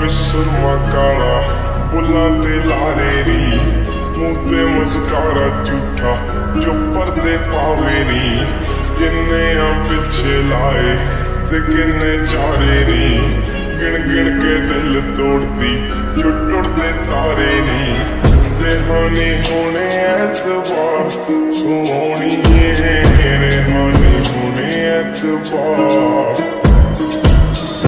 सुरमा काला बुल्लां ते लारे नी, मूंह ते मस्कारा झूठा जो पर्दे पावे नी। किन्ने आ पिछे लाए ते किन्ने चारे नी, गिन गिन के दिल तोड़ती जो टुटदे तारे नी। रेहानी होने एतबार सोहणीए, रेहानी होने एतबार।